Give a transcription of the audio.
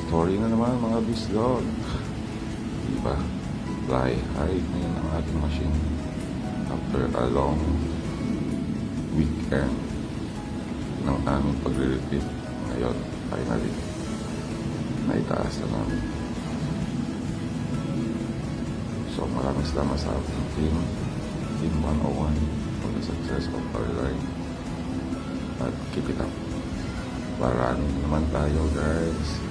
story na naman mga bislog. Diba? Fly high ngayon ang ating machine. After a long weekend ng aming pagre-repeat. Ngayon, finally, naitaas na namin. So maraming salamat sa ating Team 101 for the success of our line. At keep it up. Paraning naman tayo guys.